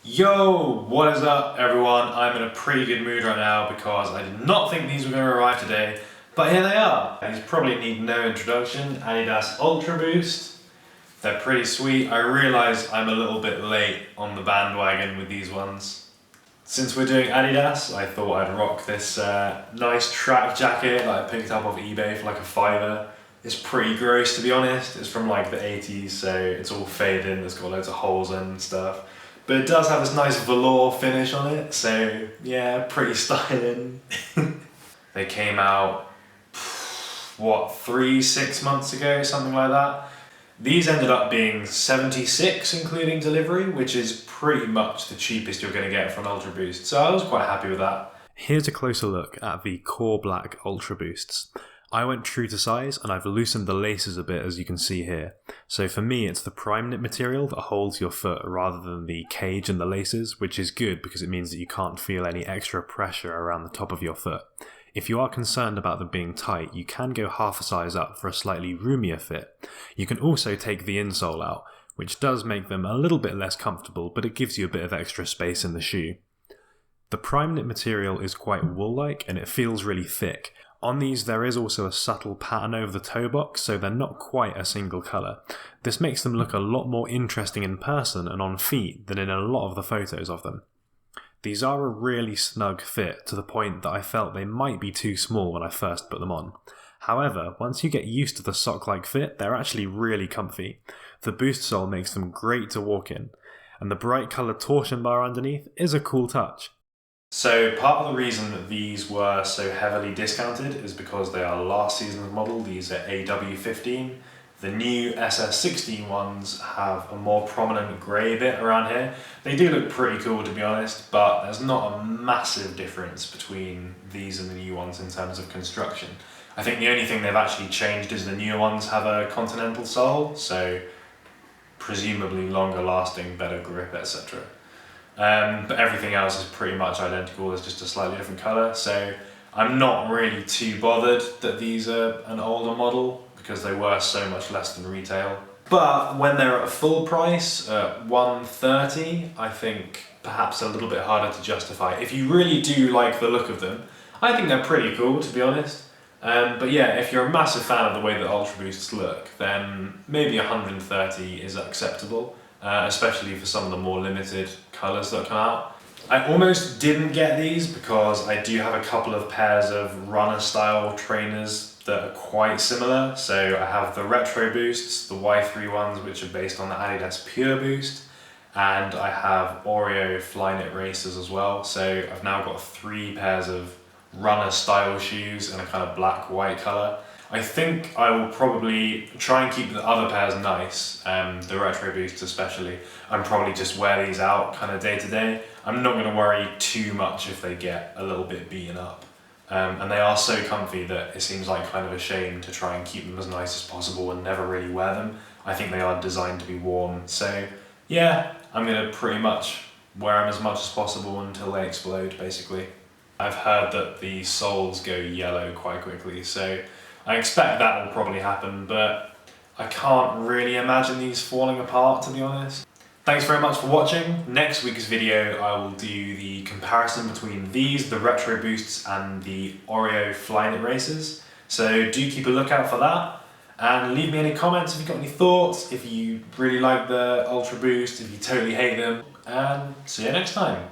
Yo, what is up everyone? I'm in a pretty good mood right now because I did not think these were going to arrive today, but here they are. These probably need no introduction. Adidas Ultra Boost. They're pretty sweet. I realise I'm a little bit late on the bandwagon with these ones. Since we're doing Adidas, I thought I'd rock this nice track jacket that I picked up off eBay for like a $5. It's pretty gross, to be honest. It's from like the 80s, so it's all faded in. It's got loads of holes in and stuff. But it does have this nice velour finish on it, so yeah, pretty styling. They came out, what, 6 months ago, something like that. These ended up being 76 including delivery, which is pretty much the cheapest you're going to get for an Ultra Boost, so I was quite happy with that. Here's a closer look at the core black Ultra Boosts. I went true to size and I've loosened the laces a bit, as you can see here. So for me it's the prime knit material that holds your foot rather than the cage and the laces, which is good because it means that you can't feel any extra pressure around the top of your foot. If you are concerned about them being tight, you can go half a size up for a slightly roomier fit. You can also take the insole out, which does make them a little bit less comfortable, but it gives you a bit of extra space in the shoe. The prime knit material is quite wool-like and it feels really thick. On these there is also a subtle pattern over the toe box, so they're not quite a single colour. This makes them look a lot more interesting in person and on feet than in a lot of the photos of them. These are a really snug fit, to the point that I felt they might be too small when I first put them on. However, once you get used to the sock-like fit, they're actually really comfy. The boost sole makes them great to walk in, and the bright coloured torsion bar underneath is a cool touch. So part of the reason that these were so heavily discounted is because they are last season's model. These are AW15. The new SS16 ones have a more prominent grey bit around here. They do look pretty cool, to be honest, but there's not a massive difference between these and the new ones in terms of construction. I think the only thing they've actually changed is the newer ones have a continental sole, so presumably longer lasting, better grip, etc. But everything else is pretty much identical, it's just a slightly different colour, so I'm not really too bothered that these are an older model because they were so much less than retail. But when they're at a full price, at $130, I think perhaps a little bit harder to justify. If you really do like the look of them, I think they're pretty cool, to be honest. But yeah, if you're a massive fan of the way that Ultra Boosts look, then maybe $130 is acceptable. Especially for some of the more limited colours that come out. I almost didn't get these because I do have a couple of pairs of runner style trainers that are quite similar. So I have the Retro Boosts, the Y3 ones, which are based on the Adidas Pure Boost, and I have Oreo Flyknit racers as well. So I've now got 3 pairs of runner style shoes in a kind of black-white colour. I think I will probably try and keep the other pairs nice, the Retro Boosts especially, and probably just wear these out kind of day to day. I'm not going to worry too much if they get a little bit beaten up. And they are so comfy that it seems like kind of a shame to try and keep them as nice as possible and never really wear them. I think they are designed to be worn, so yeah, I'm going to pretty much wear them as much as possible until they explode, basically. I've heard that the soles go yellow quite quickly, so I expect that will probably happen, but I can't really imagine these falling apart, to be honest. Thanks very much for watching. Next week's video I will do the comparison between these, the Retro Boosts, and the Oreo Flyknit racers. So do keep a lookout for that, and leave me any comments if you've got any thoughts, if you really like the Ultra Boost, if you totally hate them, and see you next time.